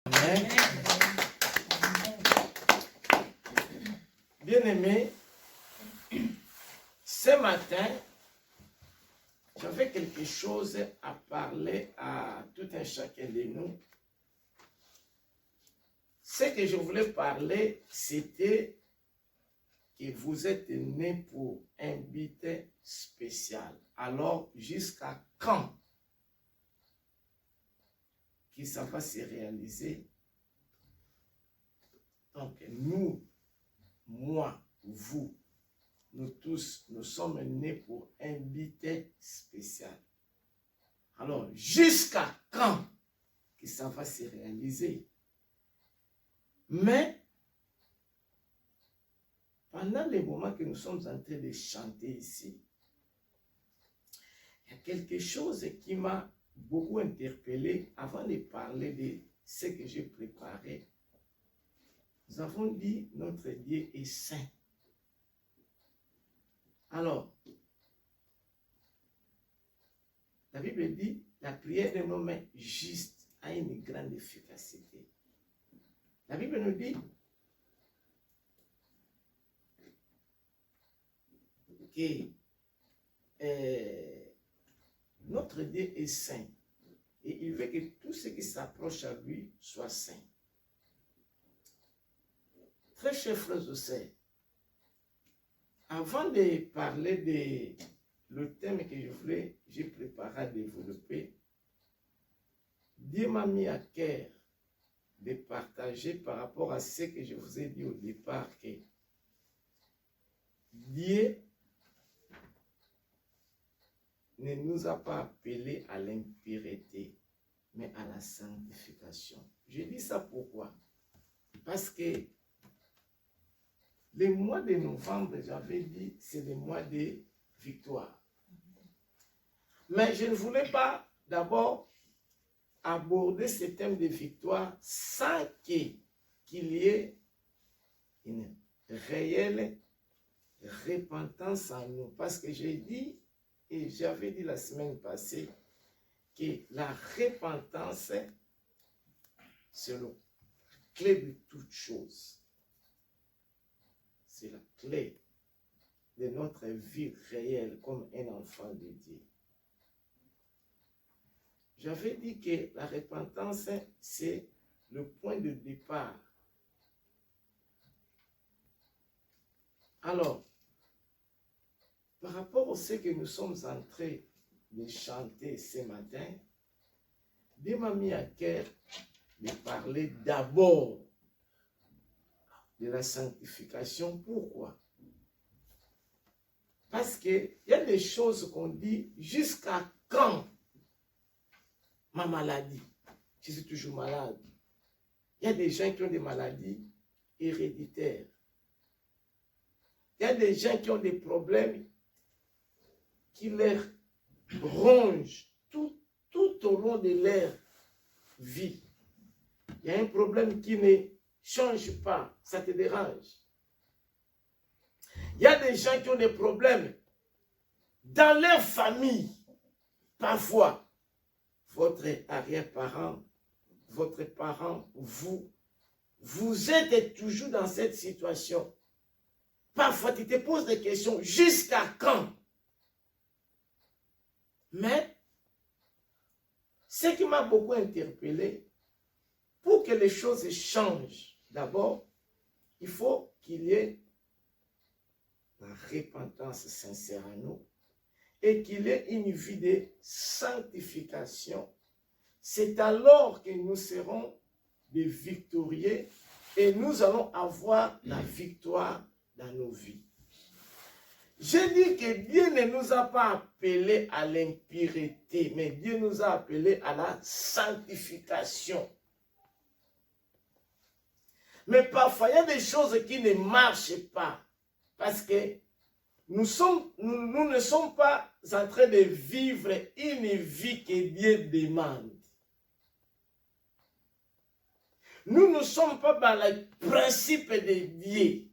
Amen. Bien-aimés, ce matin, j'avais quelque chose à parler à tout un chacun de nous. Ce que je voulais parler, c'était que vous êtes nés pour un but spécial. Alors, jusqu'à quand que ça va se réaliser? Donc, nous, moi, vous, nous tous, nous sommes nés pour un but spécial. Alors, jusqu'à quand que ça va se réaliser? Mais, pendant les moments que nous sommes en train de chanter ici, il y a quelque chose qui m'a beaucoup interpellé avant de parler de ce que j'ai préparé. Nous avons dit notre Dieu est saint. Alors, la Bible dit la prière d'un homme juste a une grande efficacité. La Bible nous dit que notre Dieu est saint et il veut que tout ce qui s'approche à lui soit saint. Très chers frères et sœurs, avant de parler de le thème que j'ai préparé à développer, Dieu m'a mis à cœur de partager par rapport à ce que je vous ai dit au départ, que Dieu ne nous a pas appelés à l'impureté, mais à la sanctification. Je dis ça pourquoi? Parce que le mois de novembre, j'avais dit, c'est le mois de victoire. Mais je ne voulais pas d'abord aborder ce thème de victoire sans qu'il y ait une réelle repentance en nous. Parce que j'ai dit, et j'avais dit la semaine passée, que la repentance, c'est la clé de toute chose. C'est la clé de notre vie réelle comme un enfant de Dieu. J'avais dit que la repentance, c'est le point de départ. Alors, par rapport à ce que nous sommes en train de chanter ce matin, Dieu m'a mis à cœur de parler d'abord de la sanctification. Pourquoi? Parce qu'il y a des choses qu'on dit jusqu'à quand ma maladie? Je suis toujours malade. Il y a des gens qui ont des maladies héréditaires. Il y a des gens qui ont des problèmes qui leur rongent tout au long de leur vie. Il y a un problème qui ne change pas, ça te dérange. Il y a des gens qui ont des problèmes dans leur famille. Parfois, votre arrière-parent, votre parent, vous êtes toujours dans cette situation. Parfois, tu te poses des questions, jusqu'à quand? Mais, ce qui m'a beaucoup interpellé, pour que les choses changent, d'abord, il faut qu'il y ait la repentance sincère en nous et qu'il y ait une vie de sanctification. C'est alors que nous serons des victorieux et nous allons avoir la victoire dans nos vies. J'ai dit que Dieu ne nous a pas appelés à l'impureté, mais Dieu nous a appelés à la sanctification. Mais parfois, il y a des choses qui ne marchent pas. Parce que nous ne sommes pas en train de vivre une vie que Dieu demande. Nous ne sommes pas dans le principe de Dieu.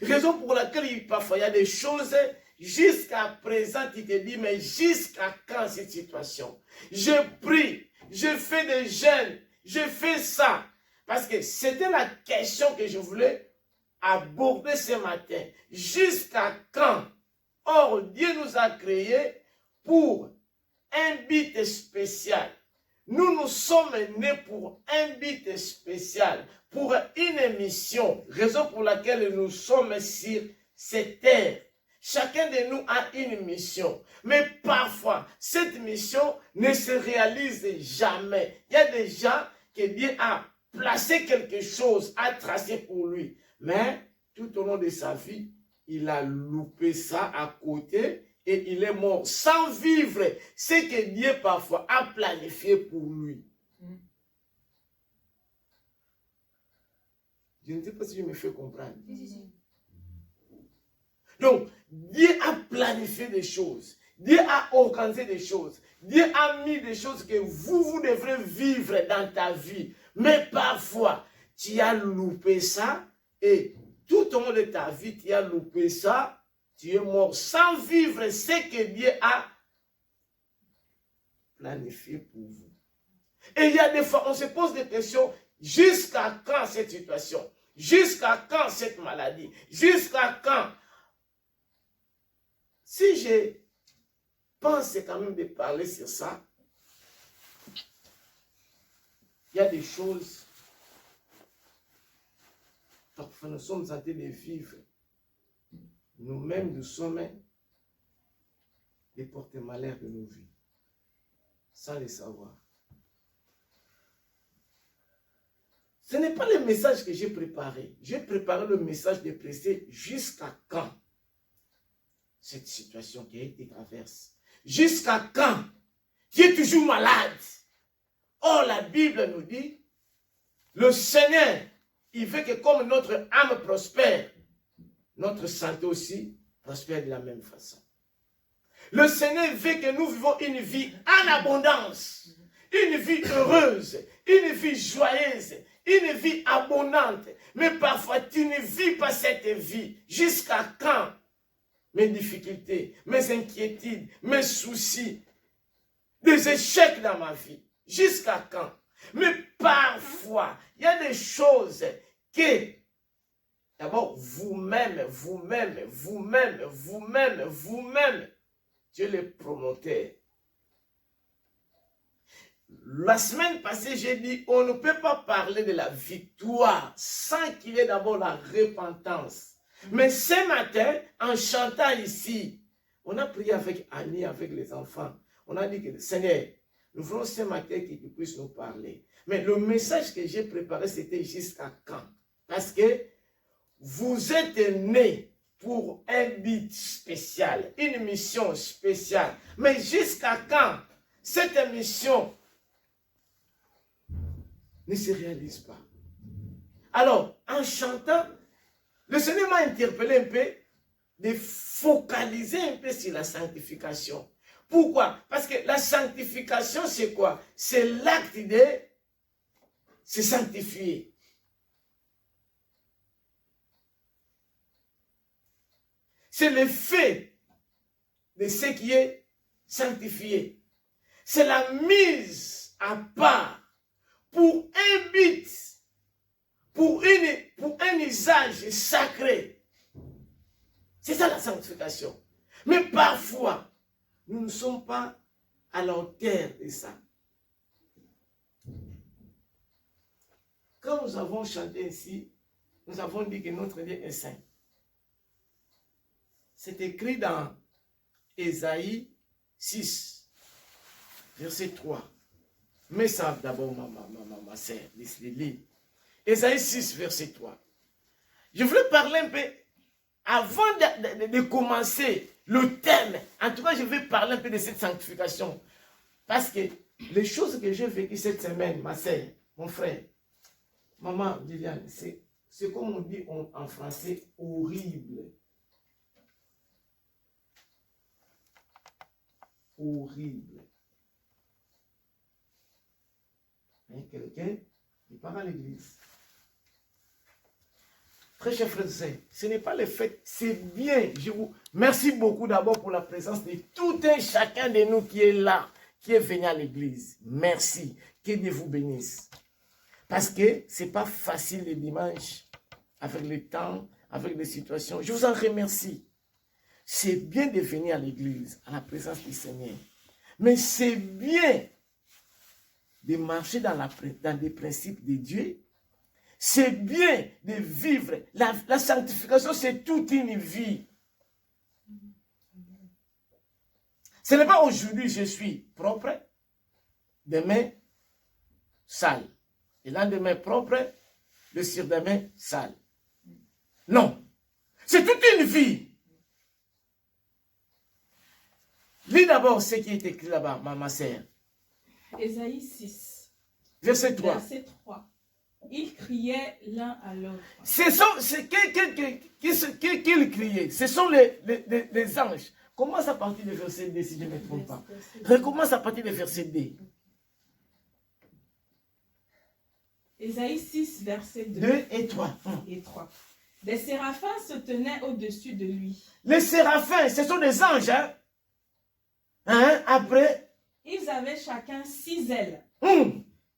Raison pour laquelle parfois il y a des choses, jusqu'à présent, tu te dis, mais jusqu'à quand cette situation? Je prie, je fais des jeûnes, Je fais ça. Parce que c'était la question que je voulais aborder ce matin. Jusqu'à quand? Or, Dieu nous a créés pour un but spécial. Nous sommes nés pour un but spécial, pour une mission, raison pour laquelle nous sommes sur cette terre. Chacun de nous a une mission, mais parfois, cette mission ne se réalise jamais. Il y a des gens que Dieu a placé quelque chose, a tracé pour lui, mais tout au long de sa vie, il a loupé ça à côté et il est mort sans vivre ce que Dieu parfois a planifié pour lui. Je ne sais pas si je me fais comprendre. Donc, Dieu a planifié des choses. Dieu a organisé des choses. Dieu a mis des choses que vous devrez vivre dans ta vie. Mais parfois, tu as loupé ça et tout au long de ta vie, tu as loupé ça. Tu es mort sans vivre ce que Dieu a planifié pour vous. Et il y a des fois, on se pose des questions, jusqu'à quand cette situation? Jusqu'à quand cette maladie? Jusqu'à quand? Si je pense quand même de parler sur ça, il y a des choses, parfois nous sommes en train de vivre. Nous-mêmes, nous sommes les porte-malheurs de nos vies, sans le savoir. Ce n'est pas le message que j'ai préparé. J'ai préparé le message de prêcher jusqu'à quand cette situation qui a été traversée. Jusqu'à quand tu es toujours malade. Or, la Bible nous dit, le Seigneur, il veut que comme notre âme prospère, notre santé aussi prospère de la même façon. Le Seigneur veut que nous vivons une vie en abondance, une vie heureuse, une vie joyeuse, une vie abondante. Mais parfois, tu ne vis pas cette vie. Jusqu'à quand? Mes difficultés, mes inquiétudes, mes soucis, des échecs dans ma vie. Jusqu'à quand? Mais parfois, il y a des choses que d'abord, vous-même, tu es le promoteur. La semaine passée, j'ai dit, on ne peut pas parler de la victoire sans qu'il y ait d'abord la repentance. Mais ce matin, en chantant ici, on a prié avec Annie, avec les enfants. On a dit que, Seigneur, nous voulons ce matin que tu puisses nous parler. Mais le message que j'ai préparé, c'était jusqu'à quand? Parce que vous êtes nés pour un but spécial, une mission spéciale. Mais jusqu'à quand cette mission ne se réalise pas? Alors, en chantant, le Seigneur m'a interpellé un peu de focaliser un peu sur la sanctification. Pourquoi? Parce que la sanctification, c'est quoi? C'est l'acte de se sanctifier. C'est le fait de ce qui est sanctifié. C'est la mise à part pour un but, pour un usage sacré. C'est ça la sanctification. Mais parfois, nous ne sommes pas à la hauteur de ça. Quand nous avons chanté ici, nous avons dit que notre Dieu est saint. C'est écrit dans Ésaïe 6, verset 3. Mais ça d'abord, ma sœur, lis. Ésaïe 6, verset 3. Je voulais parler un peu, avant de commencer le thème, en tout cas, je vais parler un peu de cette sanctification. Parce que les choses que j'ai vécues cette semaine, ma sœur, mon frère, maman Viviane, c'est comme on dit en français, horrible. Horrible. Mais quelqu'un qui part à l'église. Très chers frères et sœurs, ce n'est pas le fait, c'est bien. Je vous merci beaucoup d'abord pour la présence de tout un chacun de nous qui est là, qui est venu à l'église. Merci. Que Dieu vous bénisse. Parce que ce n'est pas facile le dimanche, avec le temps, avec les situations. Je vous en remercie. C'est bien de venir à l'église, à la présence du Seigneur. Mais c'est bien de marcher dans les principes de Dieu. C'est bien de vivre. La sanctification, c'est toute une vie. Ce n'est pas aujourd'hui je suis propre, demain sale. Et lendemain propre, le surdemain sale. Non. C'est toute une vie. Lis d'abord ce qui est écrit là-bas, ma sœur. Ésaïe 6. Verset 3. Verset 3. Ils criaient l'un à l'autre. Qu'ils criaient. Ce sont les anges. Commence à partir du verset 2 si je ne me trompe pas. Recommence à partir du verset 2. Ésaïe 6, verset 2 et 3. Et 3. Des séraphins se tenaient au-dessus de lui. Les séraphins, ce sont des anges. Après. Ils avaient chacun 6 ailes.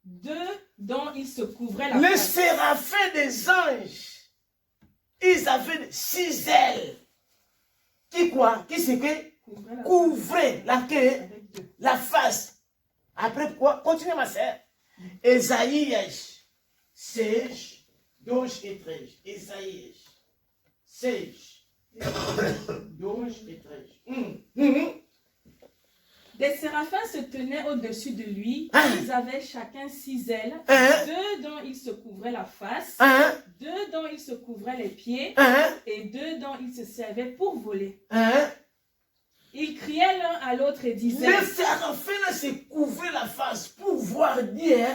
2 dont ils se couvraient la Les face. séraphins des anges, ils avaient 6 ailes. Qui quoi? Qui c'est que? Couvraient la face. Après quoi? Continuez ma sœur. Ésaïe 6, 12 et 13. Ésaïe 6, 12 et 13. Des séraphins se tenaient au-dessus de lui. Ils avaient chacun 6 ailes. 2 dont ils se couvraient la face. 2 dont ils se couvraient les pieds. Et 2 dont ils se servaient pour voler. Ils criaient l'un à l'autre et disaient... Les séraphins se couvraient la face pour voir Dieu.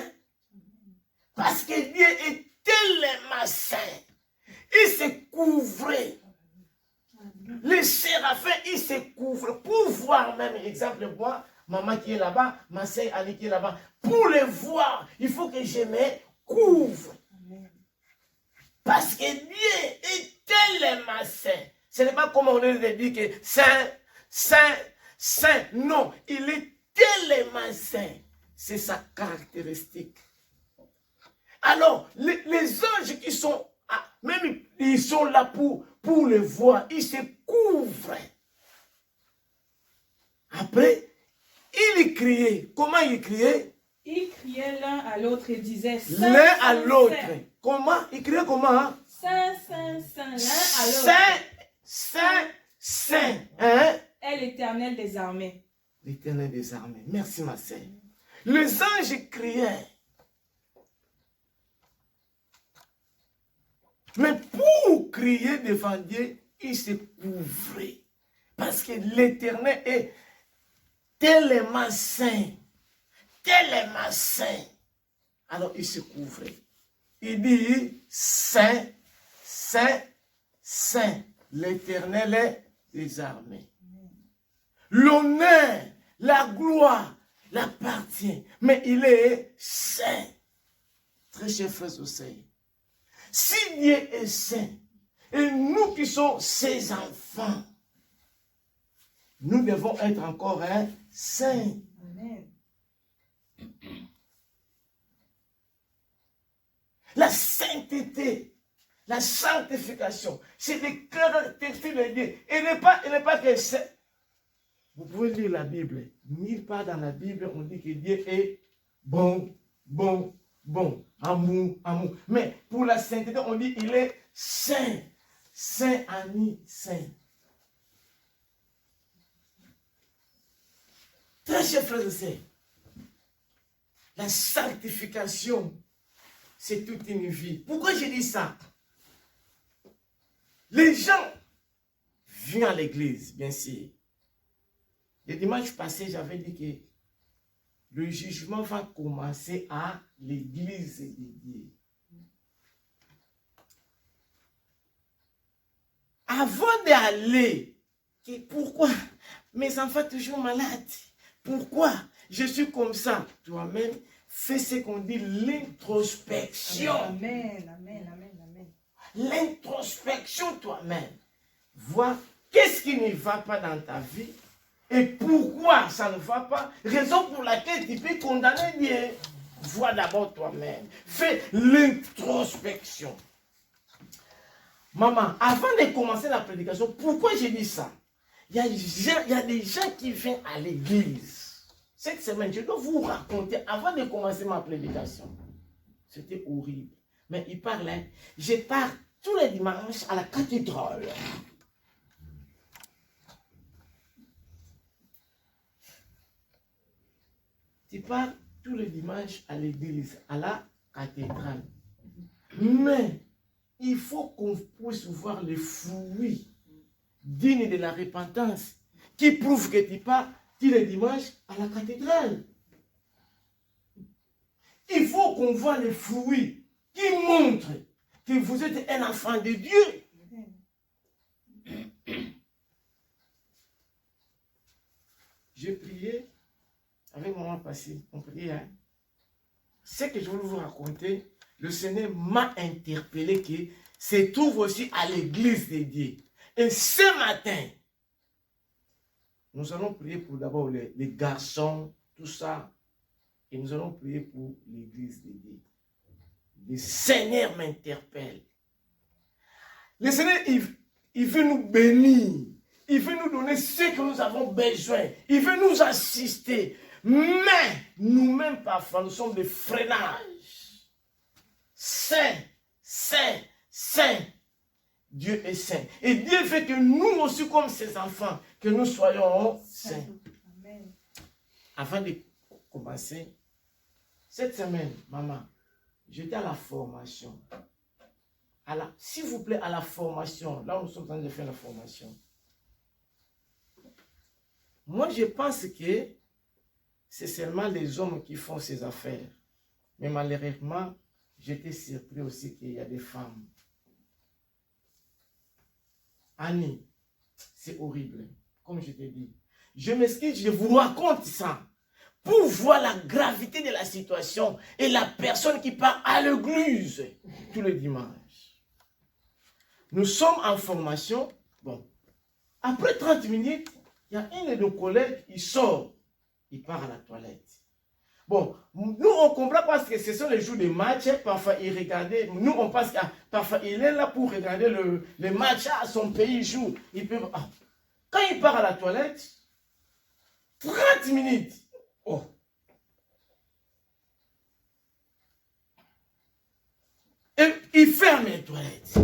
Parce que Dieu est tellement saint. Ils se couvraient. Les séraphins, ils se couvrent pour voir même, exemple, moi, maman qui est là-bas, ma sœur Annie qui est là-bas, pour les voir, il faut que je me couvre. Parce que Dieu est tellement saint. Ce n'est pas comme on le dit que saint, saint, saint. Non, il est tellement saint. C'est sa caractéristique. Alors, les anges qui sont, même ils sont là pour le voir, ils se couvrent. Après, ils criaient. Comment ils criaient? Ils criaient l'un à l'autre et disaient... L'un à l'autre. Comment? Ils criaient comment? Saint, saint, saint, l'un à l'autre. Saint, saint, saint. Est l'Éternel des armées. L'Éternel des armées. Merci ma sœur. Les anges criaient. Mais pour crier devant Dieu, il se couvrait. Parce que l'Éternel est tellement saint. Tellement saint. Alors il se couvrait. Il dit, saint, saint, saint. L'Éternel est des armées. L'honneur, la gloire l'appartient. Mais il est saint. Très chers frères au Seigneur. Si Dieu est saint, et nous qui sommes ses enfants, nous devons être encore saints. Amen. La sainteté, la sanctification, c'est des caractéristiques de Dieu. Il n'est pas que c'est. Vous pouvez lire la Bible. Nulle part dans la Bible, on dit que Dieu est bon, bon, bon, amour, amour. Mais pour la sainteté, on dit il est saint. Saint, ami, saint. Très chers frères et sœurs, la sanctification, c'est toute une vie. Pourquoi je dis ça? Les gens viennent à l'église, bien sûr. Le dimanche passé, j'avais dit que le jugement va commencer à l'église de Dieu. Avant d'aller, pourquoi mes enfants toujours malades? Pourquoi je suis comme ça? Toi-même, fais ce qu'on dit l'introspection. Amen, amen, amen, amen. L'introspection toi-même. Vois qu'est-ce qui ne va pas dans ta vie et pourquoi ça ne va pas. Raison pour laquelle tu peux condamner Dieu. Vois d'abord toi-même. Fais l'introspection. Maman, avant de commencer la prédication, pourquoi j'ai dit ça? Il y a des gens qui viennent à l'église. Cette semaine, je dois vous raconter, avant de commencer ma prédication, c'était horrible. Mais il parlait, je pars tous les dimanches à la cathédrale. Tu pars tous les dimanches à l'église, à la cathédrale. Mais il faut qu'on puisse voir les fruits dignes de la repentance qui prouvent que tu pars tous les dimanches à la cathédrale. Il faut qu'on voit les fruits qui montrent que vous êtes un enfant de Dieu. J'ai prié avec maman Passy, on priait. Hein? Ce que je voulais vous raconter, le Seigneur m'a interpellé que se trouve aussi à l'église de Dieu. Et ce matin, nous allons prier pour d'abord les garçons, tout ça. Et nous allons prier pour l'église de Dieu. Le Seigneur m'interpelle. Le Seigneur, il veut nous bénir. Il veut nous donner ce que nous avons besoin. Il veut nous assister. Mais nous-mêmes, parfois, nous sommes des freinages. Saint, saint, saint. Dieu est saint. Et Dieu veut que nous aussi, comme ses enfants, que nous soyons saints. Amen. Avant de commencer, cette semaine, maman, j'étais à la formation. S'il vous plaît, à la formation. Là, nous sommes en train de faire la formation. Moi, je pense que c'est seulement les hommes qui font ces affaires. Mais malheureusement, j'étais surpris aussi qu'il y a des femmes. Annie, c'est horrible. Comme je t'ai dit. Je m'excuse, je vous raconte ça. Pour voir la gravité de la situation et la personne qui part à l'église tous les dimanches. Nous sommes en formation. Bon, après 30 minutes, il y a un de nos collègues, il sort. Il part à la toilette. Bon, nous on comprend parce que ce sont les jours de match. Parfois il regardait, nous on pense que parfois il est là pour regarder le match à son pays joue. Il peut, quand il part à la toilette, 30 minutes. Oh. Et il ferme les toilettes.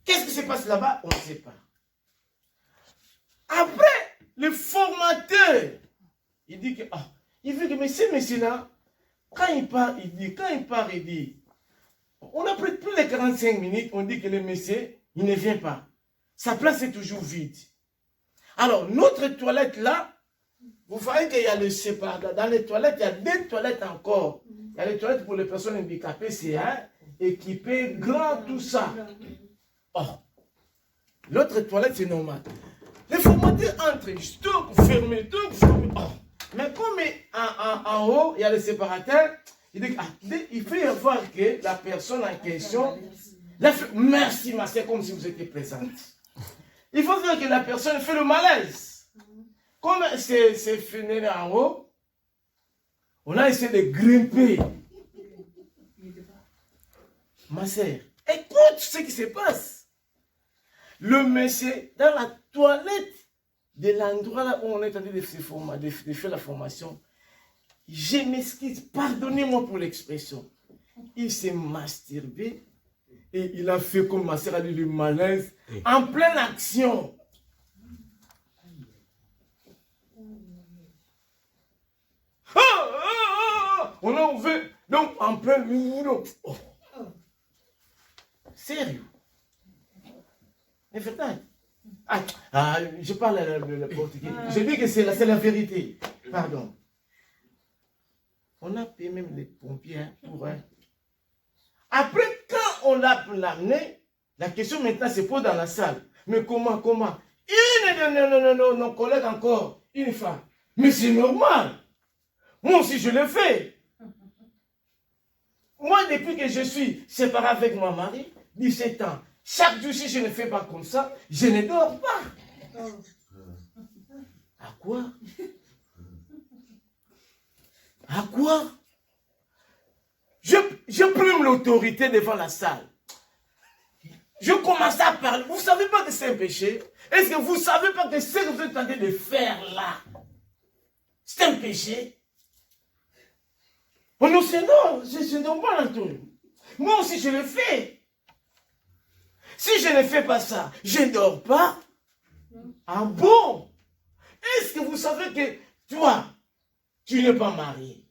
Qu'est-ce qui se passe là-bas? On ne sait pas. Après, le formateur, il dit que, il veut que, mais ce monsieur-là, quand il part, il dit, on a pris plus de 45 minutes, on dit que le monsieur, il ne vient pas. Sa place est toujours vide. Alors, notre toilette là, vous voyez qu'il y a le séparat. Dans les toilettes, il y a 2 toilettes encore. Il y a les toilettes pour les personnes handicapées, c'est équipé, grand, tout ça. L'autre toilette, c'est normal. Les formateurs entrent, stop, fermé, tout, fermé. Mais comme en haut, il y a le séparateur, il dit il faut y voir que la personne en question, merci, ma soeur, comme si vous étiez présente. Il faut voir que la personne fait le malaise. Comme c'est fini en haut, on a essayé de grimper. Ma soeur, écoute ce qui se passe. Le monsieur, dans la toilette de l'endroit là où on est en train de faire la formation, je m'excuse, pardonnez-moi pour l'expression. Il s'est masturbé et il a fait comme ma soeur a dit le malaise en pleine action. On a ouvert, donc en plein milieu. Sérieux. Mais verdade. Je parle le portugais. Je dis que c'est la vérité. Pardon. On a payé même les pompiers pour un. Après, quand on l'a amené, la question maintenant se pose dans la salle. Mais comment? Nos collègues encore, une femme. Mais c'est normal. Moi aussi, je le fais. Moi, depuis que je suis séparé avec mon mari, 17 ans, chaque jour, si je ne fais pas comme ça, je ne dors pas. À quoi? À quoi? je prends l'autorité devant la salle. Je commence à parler. Vous ne savez pas que c'est un péché? Est-ce que vous ne savez pas que ce que vous êtes en train de faire là, c'est un péché? Oh non, c'est non, je ne dors pas tout. Moi aussi, je le fais. Si je ne fais pas ça, je ne dors pas. Ah bon? Est-ce que vous savez que toi, tu n'es pas marié?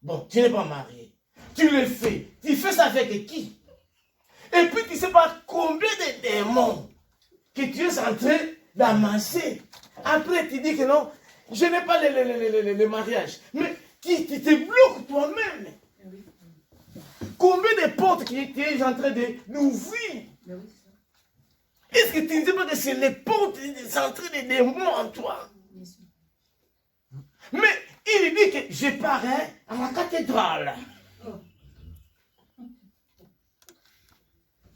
Bon, tu n'es pas marié. Tu le fais. Tu fais ça avec qui? Et puis tu ne sais pas combien de démons que tu es en train d'amasser. Après, tu dis que non, je n'ai pas le mariage. Mais qui te bloque toi-même. Combien de portes que tu es en train d'ouvrir? Est-ce que tu ne sais pas que c'est les portes des entrées des démons en toi? Mais il dit que je pars à la cathédrale.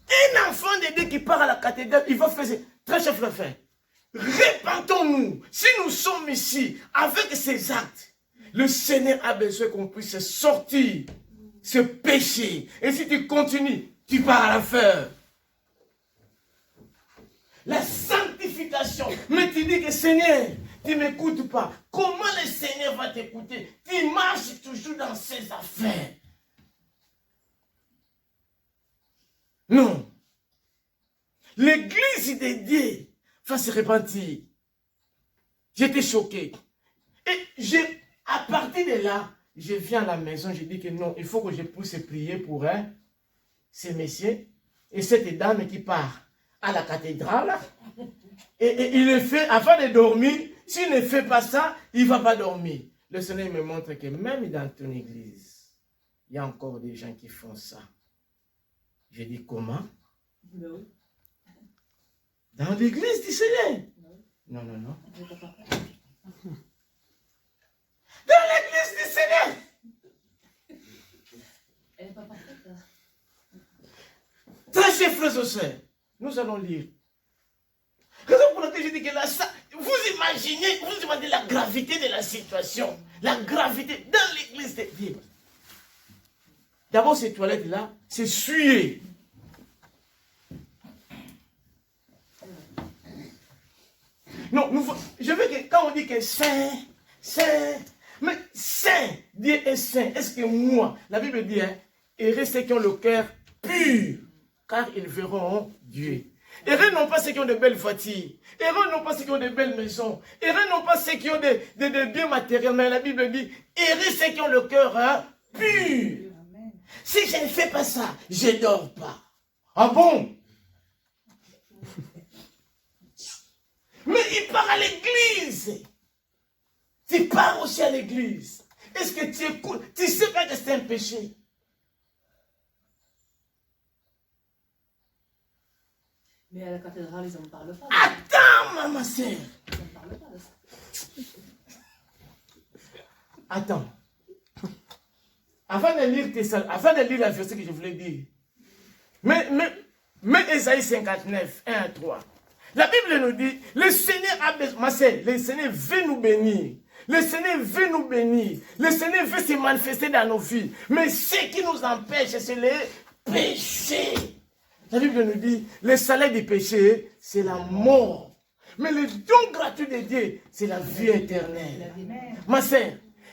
Un enfant de Dieu qui part à la cathédrale, il va faire très chef le fait. Répentons-nous. Si nous sommes ici avec ces actes, le Seigneur a besoin qu'on puisse sortir ce péché. Et si tu continues, tu pars à l'enfer. La sanctification. Mais tu dis que Seigneur, tu ne m'écoutes pas. Comment le Seigneur va t'écouter? Tu marches toujours dans ses affaires. Non. L'église de Dieu va se repentir. J'étais choqué. Et à partir de là, je viens à la maison, je dis que non, il faut que je puisse prier pour ces messieurs et cette dame qui part à la cathédrale. Et il le fait avant de dormir. S'il ne fait pas ça, il ne va pas dormir. Le Seigneur me montre que même dans ton église, il y a encore des gens qui font ça. Je dis comment? Dans l'église du Seigneur? Non, non, non. Dans l'église du Seigneur. Elle n'est pas parfaite. Très chers frères et sœurs, nous allons lire. Raison pour laquelle je dis que là, ça, vous imaginez la gravité de la situation. La gravité dans l'église de Dieu. D'abord, ces toilettes-là, c'est suer. Non, je veux que quand on dit que saint, mais saint, Dieu est saint. Est-ce que moi, la Bible dit, heureux ceux qui ont le cœur pur, car ils verront Dieu. Heureux non pas ceux qui ont de belles voitures, heureux non pas ceux qui ont de belles maisons, heureux non pas ceux qui ont des biens matériels, mais la Bible dit, heureux ceux qui ont le cœur pur. Si je ne fais pas ça, je ne dors pas. Ah bon? Mais il part à l'église. Tu pars aussi à l'église. Est-ce que tu écoutes? Tu sais pas que c'est un péché? Mais à la cathédrale, ils n'en parlent pas. Attends, ma soeur. Ils n'en parlent pas de ça. Attends. Avant de lire la verset que je voulais dire. Mais Ésaïe 59, 1 à 3. La Bible nous dit, le Seigneur a besoin, ma soeur, le Seigneur veut nous bénir. Le Seigneur veut nous bénir. Le Seigneur veut se manifester dans nos vies. Mais ce qui nous empêche, c'est le péché. La Bible nous dit, le salaire du péché, c'est la mort. Mais le don gratuit de Dieu, c'est la vie éternelle. Ma soeur,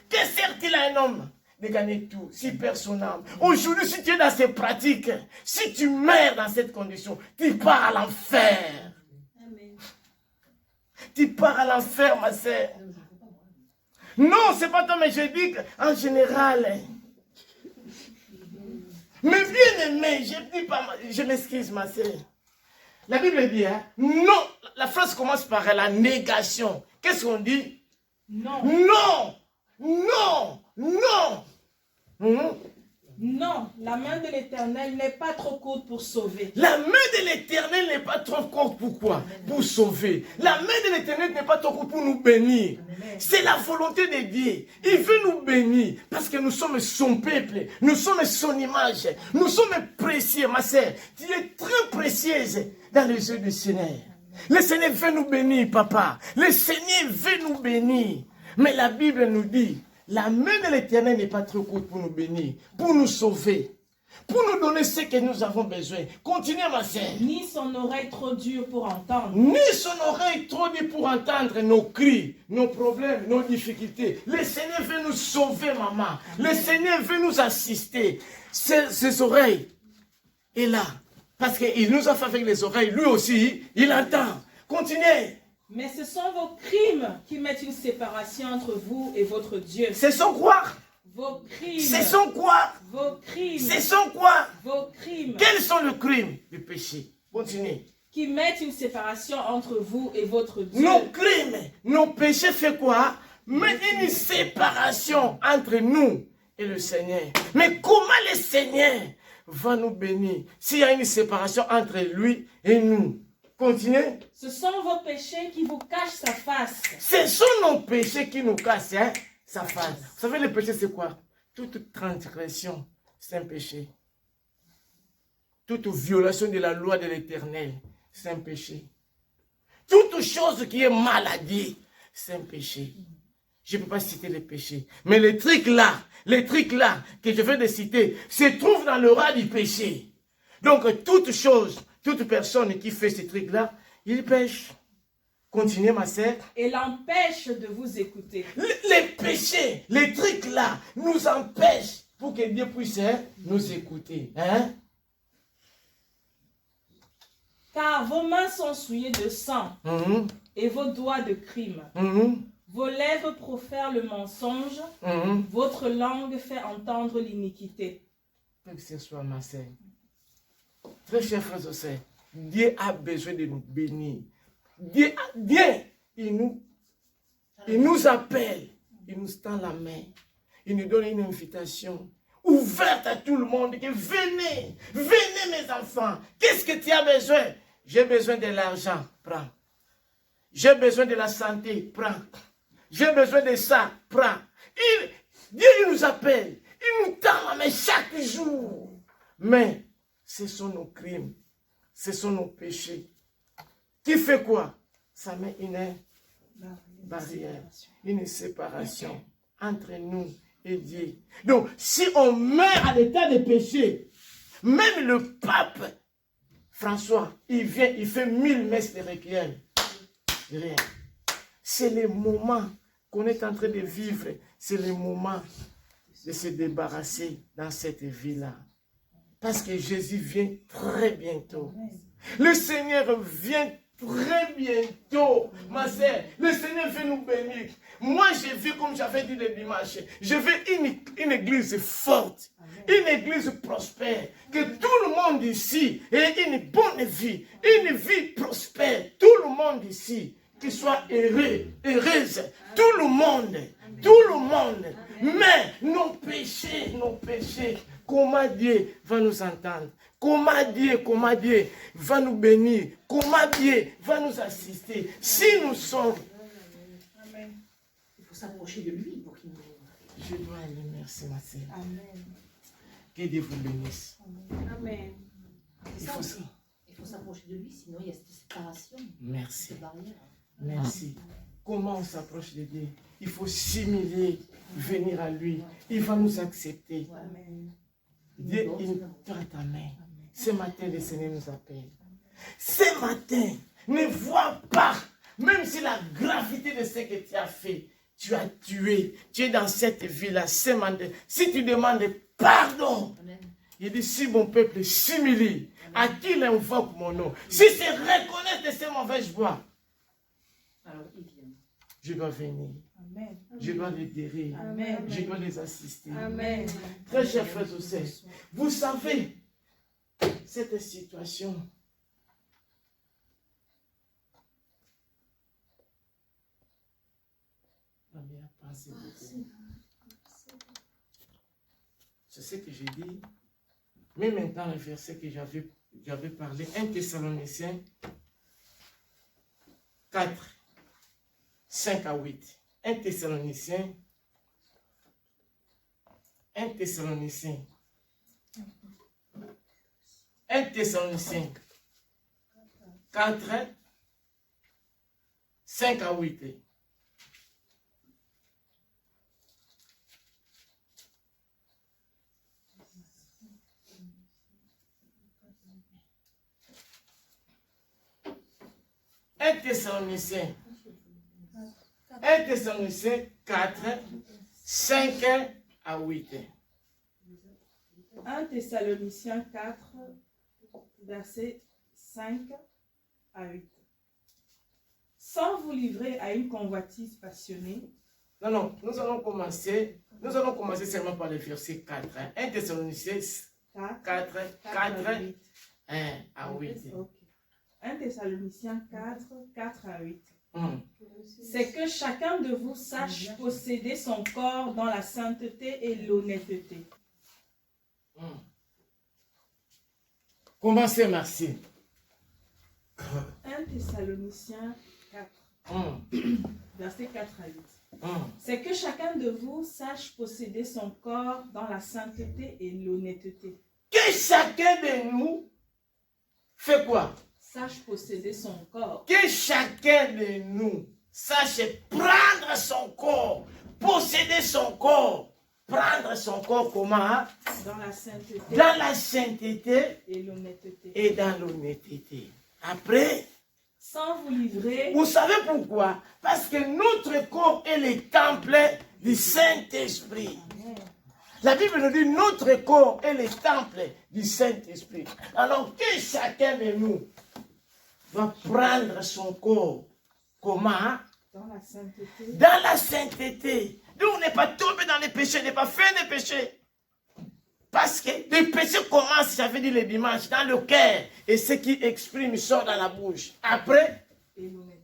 que sert-il à un homme de gagner tout, si perd son âme? Aujourd'hui, si tu es dans ces pratiques, si tu meurs dans cette condition, tu pars à l'enfer. Tu pars à l'enfer, ma soeur. Non, c'est pas toi, mais je dis en général. Mais bien aimé, je dis pas, je m'excuse, ma soeur. La Bible dit, non, la phrase commence par la négation. Qu'est-ce qu'on dit? Non. Non, non, non. Non, la main de l'Éternel n'est pas trop courte pour sauver. La main de l'Éternel n'est pas trop courte pour quoi? Pour sauver. La main de l'Éternel n'est pas trop courte pour nous bénir. C'est la volonté de Dieu. Il veut nous bénir parce que nous sommes son peuple. Nous sommes son image. Nous sommes précieux, ma sœur. Tu es très précieuse dans les yeux du Seigneur. Le Seigneur veut nous bénir, papa. Le Seigneur veut nous bénir. Mais la Bible nous dit, la main de l'Éternel n'est pas trop courte pour nous bénir, pour nous sauver. pour nous donner ce que nous avons besoin. Continuez, ma sœur. Ni son oreille trop dure pour entendre. Ni son oreille trop dure pour entendre nos cris, nos problèmes, nos difficultés. Le Seigneur veut nous sauver, maman. Le Seigneur veut nous assister. Ses oreilles est là. Parce qu'il nous a fait avec les oreilles. Lui aussi, il entend. Continuez. Mais ce sont vos crimes qui mettent une séparation entre vous et votre Dieu. C'est son quoi? Vos crimes. C'est son quoi? Vos crimes. C'est son quoi? Vos crimes. Quels sont les crimes du péché? Continuez. Qui mettent une séparation entre vous et votre Dieu. Nos crimes, nos péchés fait quoi? Mettre une séparation entre nous et le Seigneur. Mais comment le Seigneur va nous bénir s'il y a une séparation entre lui et nous? Continuez. Ce sont vos péchés qui vous cachent sa face. Ce sont nos péchés qui nous cassent sa face. Vous savez, le péché, c'est quoi? Toute transgression, c'est un péché. Toute violation de la loi de l'Éternel, c'est un péché. Toute chose qui est maladie, c'est un péché. Je ne peux pas citer les péchés. Mais les trucs là que je viens de citer, se trouvent dans le rat du péché. Donc, toute chose, toute personne qui fait ces trucs-là, il pêche. Continuez, ma sœur. Et l'empêche de vous écouter. Les péchés, les trucs là, nous empêchent pour que Dieu puisse nous écouter. Hein? Car vos mains sont souillées de sang et vos doigts de crime. Vos lèvres profèrent le mensonge. Votre langue fait entendre l'iniquité. Que ce soit, ma sœur. Très chers frères et sœurs, Dieu a besoin de nous bénir. Dieu, il nous appelle, il nous tend la main, il nous donne une invitation ouverte à tout le monde, que venez, venez mes enfants, qu'est-ce que tu as besoin? J'ai besoin de l'argent, prends. J'ai besoin de la santé, prends. J'ai besoin de ça, prends. Dieu il nous appelle, il nous tend la main chaque jour. Mais ce sont nos crimes, ce sont nos péchés. Qui fait quoi? Ça met une barrière, une séparation entre nous et Dieu. Donc, si on meurt à l'état de péché, même le pape François, il vient, il fait 1000 messes de requiem. Rien. C'est le moment qu'on est en train de vivre. C'est le moment de se débarrasser dans cette vie-là. Parce que Jésus vient très bientôt. Le Seigneur vient très bientôt, ma sœur. Le Seigneur veut nous bénir. Moi, je veux, comme j'avais dit le dimanche, je veux une église forte, une église prospère, que tout le monde ici ait une bonne vie, une vie prospère. Tout le monde ici, qui soit heureux, heureuse. Tout le monde, tout le monde. Mais nos péchés, comment Dieu va nous entendre? Comment Dieu va nous bénir? Comment Dieu va nous assister? Si nous sommes... Amen. Il faut s'approcher de lui pour qu'il nous... Je dois aller, merci ma sœur. Amen. Que Dieu vous bénisse. Amen. Il faut ça. Il faut s'approcher de lui, sinon il y a cette séparation. Merci. Cette barrière. Merci. Comment on s'approche de Dieu? Il faut s'humilier, venir à lui. Il va nous accepter. Amen. Dieu, il tend ta main. Ce matin, le Seigneur nous appelle. Ce matin, ne vois pas, même si la gravité de ce que tu as fait, tu as tué, tu es dans cette vie-là, ce matin. Si tu demandes pardon, Amen. il dit, si mon peuple s'humilie, à qui il invoque mon nom, si se reconnaît de ses mauvaises voies, Alors il vient. je dois venir. Amen. Je dois les guérir. Amen. Je dois les assister. Amen. Très chers frères et sœurs, vous savez, cette situation, pensez beaucoup. C'est ce que j'ai dit. Mais maintenant, le verset que j'avais parlé, 1 Thessaloniciens 4, 5 à 8. 1 Thessaloniciens 4, 5 à 8. 1 Thessaloniciens 4, 5 à 8. 1 Thessaloniciens 4, versets 5 à 8. Sans vous livrer à une convoitise passionnée. Non, nous allons commencer seulement par le verset 4. 1 Thessaloniciens 4, 1 à 8. Ok. 1 Thessaloniciens 4 à 8. C'est que chacun de vous sache posséder son corps dans la sainteté et l'honnêteté. Commencez, merci. 1 Thessaloniciens 4, verset 4 à 8. C'est que chacun de vous sache posséder son corps dans la sainteté et l'honnêteté. Que chacun de nous fait quoi? Sache posséder son corps. Que chacun de nous sache prendre son corps, posséder son corps. Prendre son corps comment? Dans la sainteté. Dans la sainteté et l'honnêteté. Et dans l'honnêteté. Après, sans vous livrer. Vous savez pourquoi? Parce que notre corps est le temple du Saint-Esprit. La Bible nous dit notre corps est le temple du Saint-Esprit. Alors que chacun de nous doit prendre son corps. Comment? Dans la sainteté. Dans la sainteté. Nous, on n'est pas tombé dans les péchés, n'est pas fait des péchés. Parce que le péché commence, j'avais dit le dimanche, dans le cœur. Et ce qui exprime sort dans la bouche. Après, et l'honnêteté.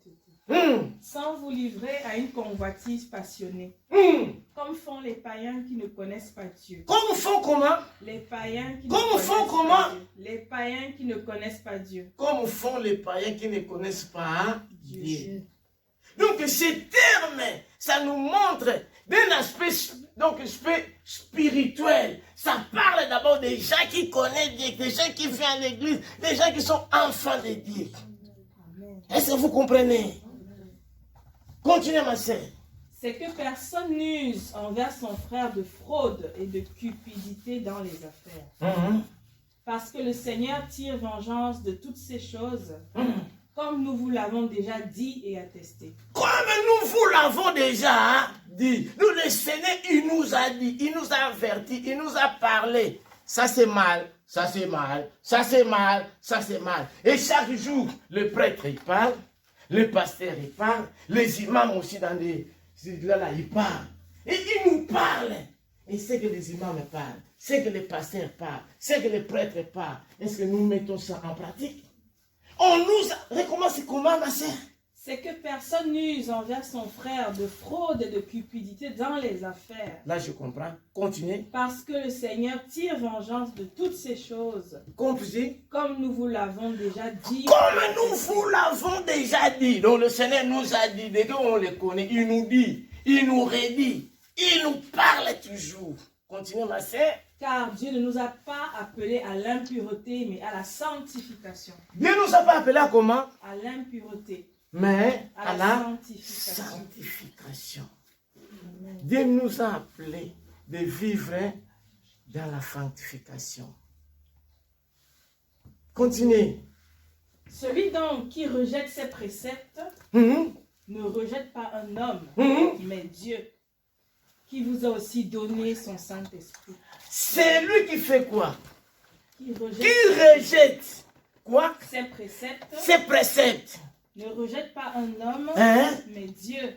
Sans vous livrer à une convoitise passionnée. Comme font les païens qui ne connaissent pas Dieu. Comme font comment? Les païens qui Comme font comment? Les païens qui ne connaissent pas Dieu. Comme font les païens qui ne connaissent pas Dieu. Donc ces termes, ça nous montre d'un aspect spirituel. Ça parle d'abord des gens qui connaissent Dieu, des gens qui viennent à l'église, des gens qui sont enfants de Dieu. Est-ce que vous comprenez? Continuez, ma sœur. C'est que personne n'use envers son frère de fraude et de cupidité dans les affaires. Parce que le Seigneur tire vengeance de toutes ces choses, comme nous vous l'avons déjà dit et attesté. Comme nous vous l'avons déjà dit. Nous, le Seigneur, il nous a dit, il nous a averti, il nous a parlé. Ça c'est mal, ça c'est mal, ça c'est mal, ça c'est mal. Et chaque jour, le prêtre il parle, le pasteur il parle, les imams aussi dans les... Là, ils parlent. Et ils nous parlent. Et c'est que les imams parlent, c'est que les pasteurs parlent, c'est que les prêtres parlent. Est-ce que nous mettons ça en pratique? On nous a... Recommence comment, ma sœur? C'est que personne n'use envers son frère de fraude et de cupidité dans les affaires. Là, je comprends. Continuez. Parce que le Seigneur tire vengeance de toutes ces choses. Continuez. Comme nous vous l'avons déjà dit. Comme nous vous l'avons déjà dit. Donc le Seigneur nous a dit, dès qu'on les connaît, il nous dit, il nous redit, il nous parle toujours. Continuez, ma sœur. Car Dieu ne nous a pas appelés à l'impureté, mais à la sanctification. Dieu ne nous a pas appelés à comment? À l'impureté. Mais à la sanctification. sanctification. Dieu nous a appelés de vivre dans la sanctification. Continuez. Celui donc qui rejette ses préceptes ne rejette pas un homme, mais Dieu, qui vous a aussi donné son Saint-Esprit. C'est lui qui fait quoi? Qui rejette quoi? Ses préceptes. Ses préceptes. Ne rejette pas un homme, mais Dieu,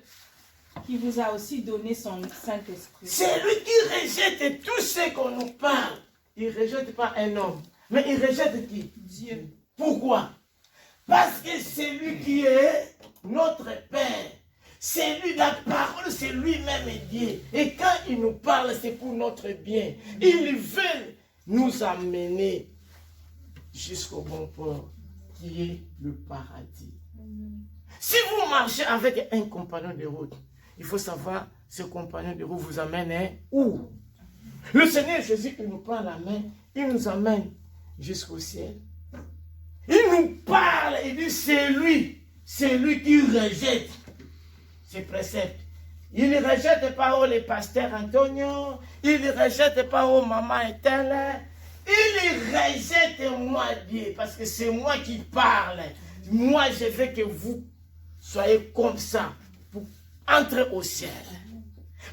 qui vous a aussi donné son Saint-Esprit. C'est lui qui rejette tout ce qu'on nous parle. Il ne rejette pas un homme, mais il rejette qui? Dieu. Pourquoi? Parce que c'est lui qui est notre Père. C'est lui, la parole, c'est lui-même Dieu. Et quand il nous parle, c'est pour notre bien. Il veut nous amener jusqu'au bon port, qui est le paradis. Si vous marchez avec un compagnon de route, il faut savoir, ce compagnon de route vous amène où? Le Seigneur Jésus, il nous prend la main, il nous amène jusqu'au ciel. Il nous parle, il dit, c'est lui qui rejette ses préceptes. Il ne rejette pas les pasteurs Antonio, il ne rejette pas maman Etelle, il rejette moi Dieu, parce que c'est moi qui parle. Moi, je veux que vous soyez comme ça pour entrer au ciel.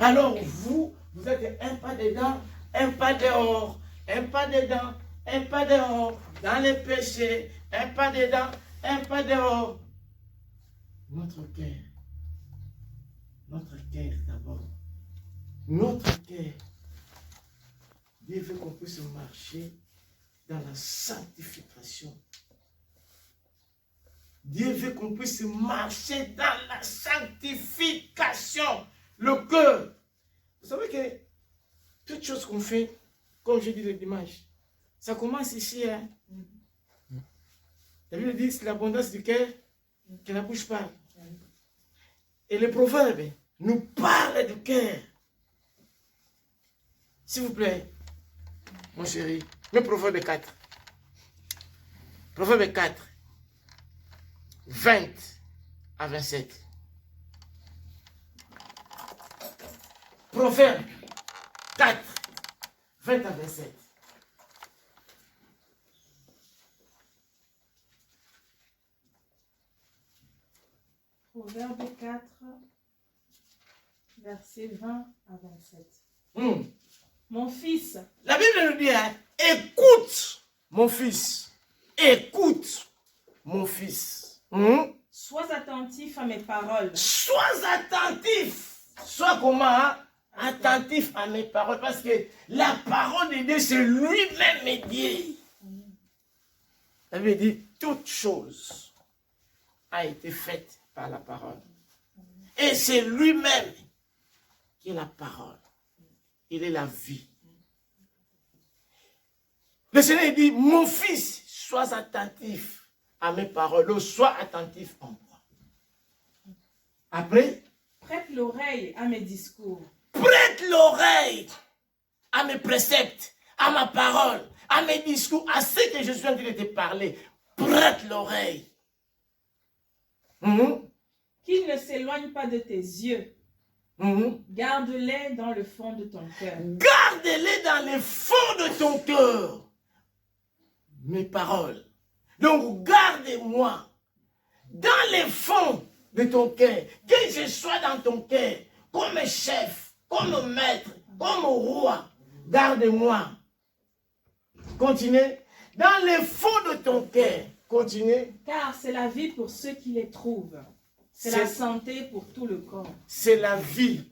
Alors vous êtes un pas dedans, un pas dehors, un pas dedans, un pas dehors, dans les péchés, un pas dedans, un pas dehors. Notre cœur d'abord, notre cœur, Dieu veut qu'on puisse marcher dans la sanctification. Dieu veut qu'on puisse marcher dans la sanctification. Le cœur. Vous savez que toute chose qu'on fait, comme je dis le dimanche, ça commence ici. Hein? La Bible dit c'est l'abondance du cœur que la bouche parle. Et les proverbes nous parlent du cœur. S'il vous plaît, mon chéri, le proverbe 4. Proverbe 4, 20 à 27. Proverbe 4, 20 à 27. Proverbe 4, versets 20 à 27. Mon fils. La Bible nous dit, hein, écoute, mon fils. Écoute, mon fils. Sois attentif à mes paroles. Sois attentif. Sois comment, hein? Attentif à mes paroles. Parce que la parole de Dieu, c'est lui-même Dieu. La Bible dit, toute chose a été faite par la parole. Et c'est lui-même qui est la parole. Il est la vie. Le Seigneur dit, mon fils, sois attentif à mes paroles. Sois attentif en moi. Après, prête l'oreille à mes discours. Prête l'oreille à mes préceptes, à ma parole, à mes discours, à ce que je suis en train de te parler. Prête l'oreille. Qu'il ne s'éloigne pas de tes yeux. Garde-les dans le fond de ton cœur. Garde-les dans le fond de ton cœur. Mes paroles. Donc, garde-moi dans les fonds de ton cœur. Que je sois dans ton cœur, comme chef, comme maître, comme roi. Garde-moi. Continuez. Dans les fonds de ton cœur. Continuez. Car c'est la vie pour ceux qui les trouvent. C'est la santé pour tout le corps. C'est la vie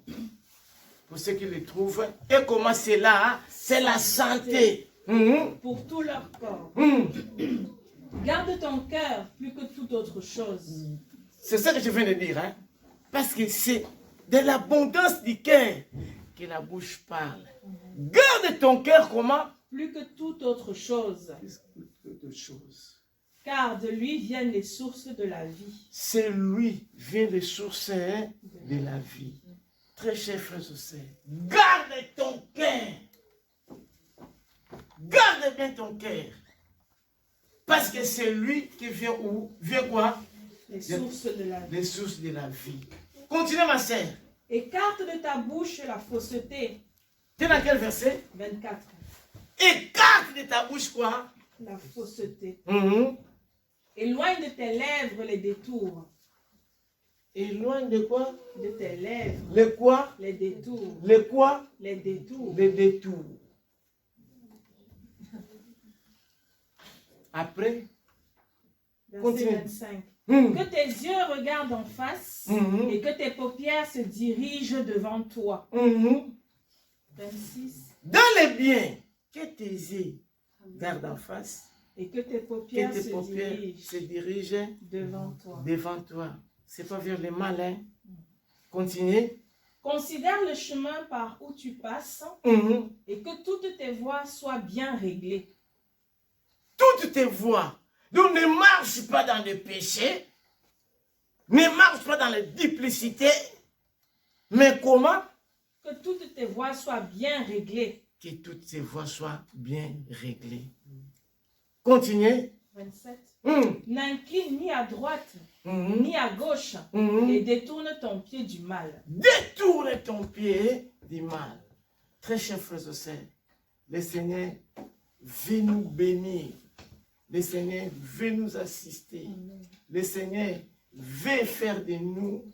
pour ceux qui les trouvent. Et comment c'est là? C'est la santé. Pour tout leur corps. Garde ton cœur plus que toute autre chose. C'est ça que je viens de dire. Hein? Parce que c'est de l'abondance du cœur que la bouche parle. Garde ton cœur comment? Plus que toute autre chose. Plus que toute autre chose. Car de lui viennent les sources de la vie. C'est lui vient les sources de la vie. Très cher frère et garde ton cœur. Garde bien ton cœur. Parce que c'est lui qui vient où? Vient quoi? Les sources de la vie. Les sources de la vie. Continuez ma sœur. Écarte de ta bouche la fausseté. Tu es dans quel verset? 24. Écarte de ta bouche quoi? La fausseté. Éloigne de tes lèvres les détours. Éloigne de quoi? De tes lèvres. Les quoi? Les détours. Les quoi? Les détours. Les détours. Après, Verset continue. 25. Que tes yeux regardent en face et que tes paupières se dirigent devant toi. 26. Dans les biens, que tes yeux gardent en face, Et que tes paupières, que tes paupières se dirigent devant toi. devant toi. C'est pas vers le mal, hein? Continuez. Considère le chemin par où tu passes et que toutes tes voies soient bien réglées. Toutes tes voies. Donc ne marche pas dans le péché, ne marche pas dans la duplicité, mais comment? Que toutes tes voies soient bien réglées. Que toutes tes voies soient bien réglées. Continuez. 27. N'incline ni à droite, ni à gauche, et détourne ton pied du mal. Détourne ton pied du mal. Très chers frères et sœurs, le Seigneur veut nous bénir. Le Seigneur veut nous assister. Le Seigneur veut faire de nous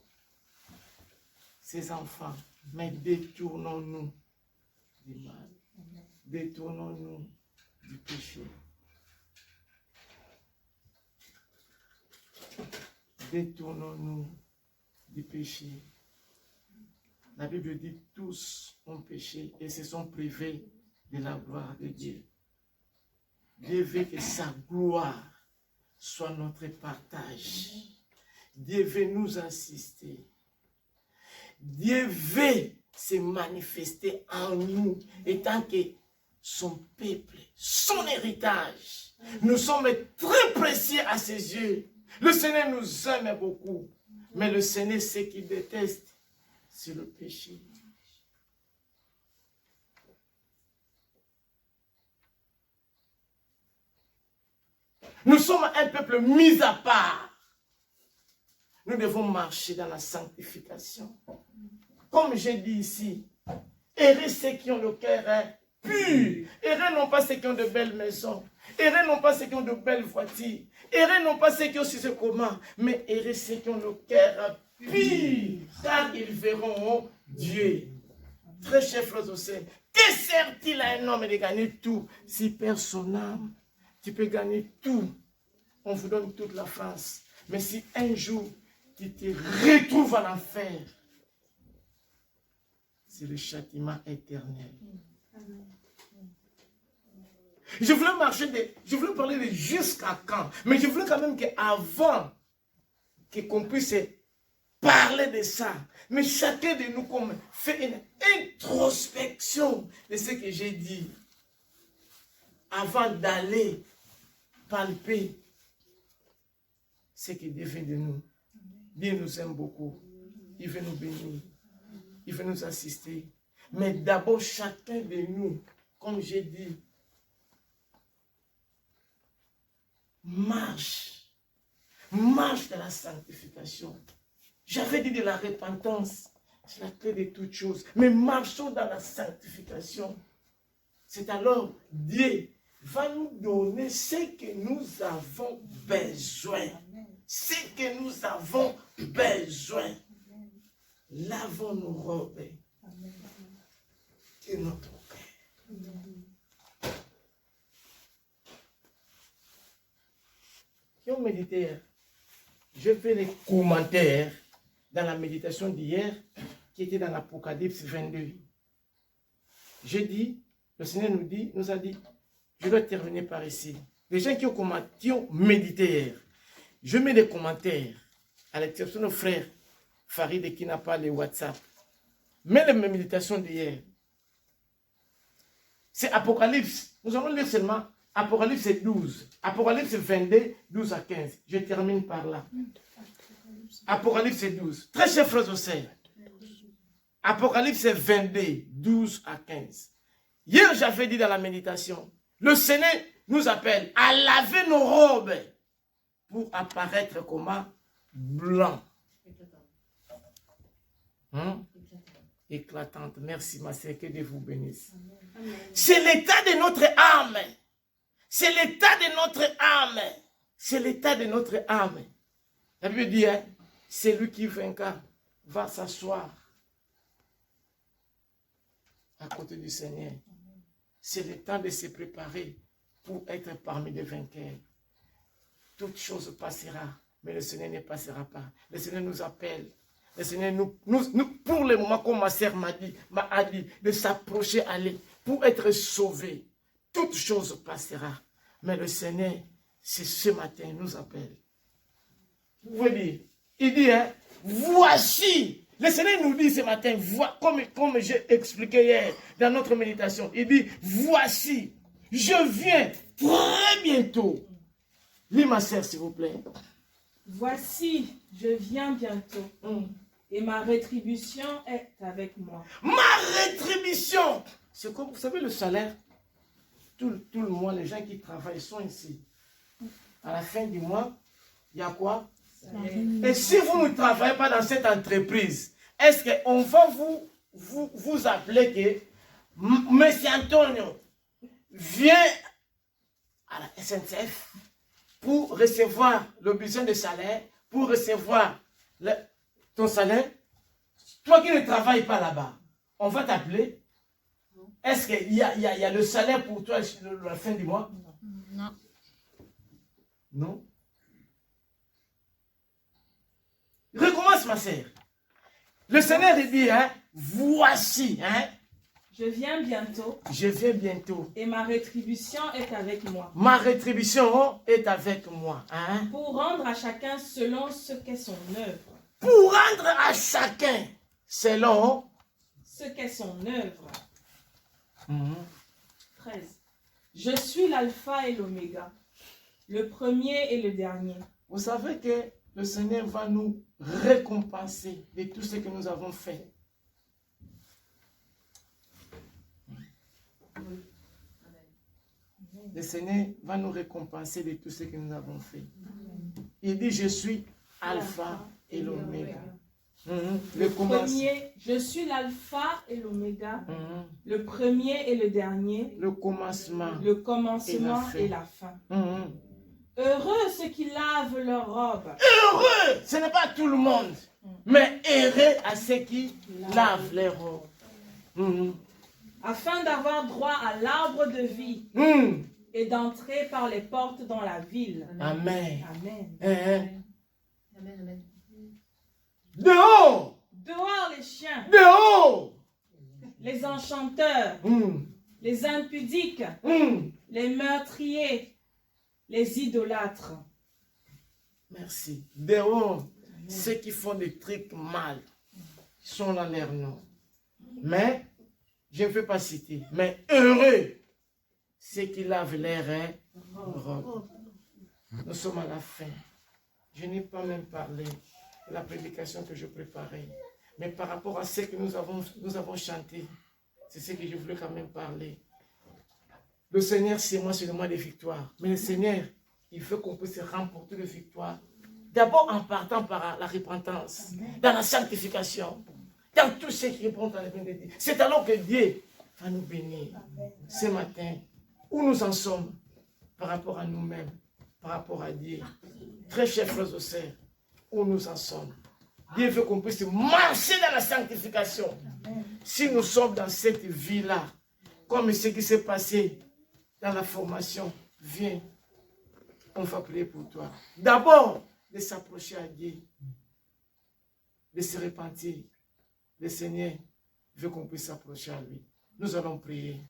ses enfants. Mais détournons-nous du mal. Détournons-nous du péché. Détournons-nous du péché. La Bible dit tous ont péché et se sont privés de la gloire de Dieu. Dieu veut que sa gloire soit notre partage. Dieu veut nous assister. Dieu veut se manifester en nous, étant que son peuple, son héritage. Nous sommes très précieux à ses yeux. Le Seigneur nous aime beaucoup, mais le Seigneur sait qu'il déteste, c'est le péché. Nous sommes un peuple mis à part. Nous devons marcher dans la sanctification. Comme j'ai dit ici, errez ceux qui ont le cœur pur. Errez non pas ceux qui ont de belles maisons. Errez non pas ceux qui ont de belles voitures. Errez non pas ceux qui ont su ce commun. Mais errez ceux qui ont le cœur pur. Car ils verront Dieu. Très cher frères au Seigneur, que sert-il à un homme de gagner tout si perd son âme? Tu peux gagner tout. On vous donne toute la France. Mais si un jour, tu te retrouves à l'enfer, c'est le châtiment éternel. Je voulais parler de jusqu'à quand, mais je voulais quand même qu'avant qu'on puisse parler de ça, mais chacun de nous comme fait une introspection de ce que j'ai dit avant d'aller palper ce qui devient de nous. Dieu nous aime beaucoup. Il veut nous bénir. Il veut nous assister. Mais d'abord, chacun de nous, comme j'ai dit, marche de la sanctification. J'avais dit de la repentance, c'est la clé de toutes choses. Mais marchons dans la sanctification. C'est alors Dieu va nous donner ce que nous avons besoin. Ce que nous avons besoin. Lavons nos robes de notre cœur. Qui ont médité, je fais les commentaires dans la méditation d'hier qui était dans l'Apocalypse 22. J'ai dit, le Seigneur nous a dit, je dois terminer par ici. Les gens qui ont médité hier, je mets des commentaires, à l'exception de frère Farid qui n'a pas le WhatsApp. Mais la méditation d'hier, c'est Apocalypse. Nous allons lire seulement Apocalypse 12. Apocalypse 22, 12 à 15. Je termine par là. Apocalypse 12. Très chers frères et sœurs. Apocalypse 22, 12 à 15. Hier, j'avais dit dans la méditation, le Seigneur nous appelle à laver nos robes pour apparaître comme blanc. Éclatante. Merci, ma sœur, que Dieu vous bénisse. C'est l'état de notre âme. C'est l'état de notre âme. C'est l'état de notre âme. La Bible dit, hein, celui qui vaincra va s'asseoir à côté du Seigneur. C'est le temps de se préparer pour être parmi les vainqueurs. Toute chose passera, mais le Seigneur ne passera pas. Le Seigneur nous appelle. Le Seigneur nous pour le moment, comme ma sœur m'a dit, de s'approcher à lui pour être sauvé. Toute chose passera. Mais le Seigneur, c'est ce matin, nous appelle. Vous pouvez dire, il dit, hein, voici. Le Seigneur nous dit ce matin, comme j'ai expliqué hier dans notre méditation, il dit, voici, je viens très bientôt. Lis ma sœur, s'il vous plaît. Voici, je viens bientôt. Et ma rétribution est avec moi. Ma rétribution! C'est comme, vous savez, le salaire. Tout le mois, les gens qui travaillent sont ici. À la fin du mois, il y a quoi? Et si vous ne travaillez pas dans cette entreprise, est-ce qu'on va vous appeler que M. Antonio vient à la SNCF pour recevoir le besoin de salaire, pour recevoir ton salaire. Toi qui ne travailles pas là-bas, on va t'appeler. Est-ce qu'il y a le salaire pour toi à la fin du mois? Non. Non. Recommence, ma sœur. Le Seigneur dit, hein, voici, hein. Je viens bientôt Je viens bientôt. et ma rétribution est avec moi. Ma rétribution est avec moi. Hein? Pour rendre à chacun selon ce qu'est son œuvre. Pour rendre à chacun selon Ce qu'est son œuvre. Mhm. 13. Je suis l'alpha et l'oméga, le premier et le dernier. Vous savez que le Seigneur va nous récompenser de tout ce que nous avons fait. Le Seigneur va nous récompenser de tout ce que nous avons fait. Il dit, je suis alpha et l'oméga. Le Premier, je suis l'alpha et l'oméga, le premier et le dernier, le commencement. le commencement Et et la la fin. Mhm. Heureux ceux qui lavent leurs robes. Heureux, ce n'est pas tout le monde, mais heureux à ceux qui lavent les robes. Mhm. Afin d'avoir droit à l'arbre de vie Mhm. et d'entrer par les portes dans la ville. Amen. Amen. Hein? Amen, amen. Dehors, Dehors les chiens, dehors. les enchanteurs, Mhm. les impudiques, Mhm. les meurtriers, les idolâtres. Merci. Dehors, ceux qui font des trucs mal sont dans leur nom. Mais, je ne veux pas citer, mais heureux ceux qui lavent leurs robes. Nous sommes à la fin. Je n'ai pas même parlé de la prédication que je préparais. Mais par rapport à ce que nous avons chanté, c'est ce que je voulais quand même parler. Le Seigneur, c'est moi, c'est le mois de victoire. Mais le Seigneur, il veut qu'on puisse remporter les victoires. D'abord en partant par la repentance, dans la sanctification, dans tout ce qui répond à la bien de Dieu. C'est alors que Dieu va nous bénir. Ce matin, où nous en sommes par rapport à nous-mêmes, par rapport à Dieu. Très chers frères et sœurs, où nous en sommes. Dieu veut qu'on puisse marcher dans la sanctification. Si nous sommes dans cette vie-là, comme ce qui s'est passé dans la formation, viens, on va prier pour toi. D'abord, de s'approcher à Dieu, de se repentir. Le Seigneur veut qu'on puisse s'approcher à lui. Nous allons prier.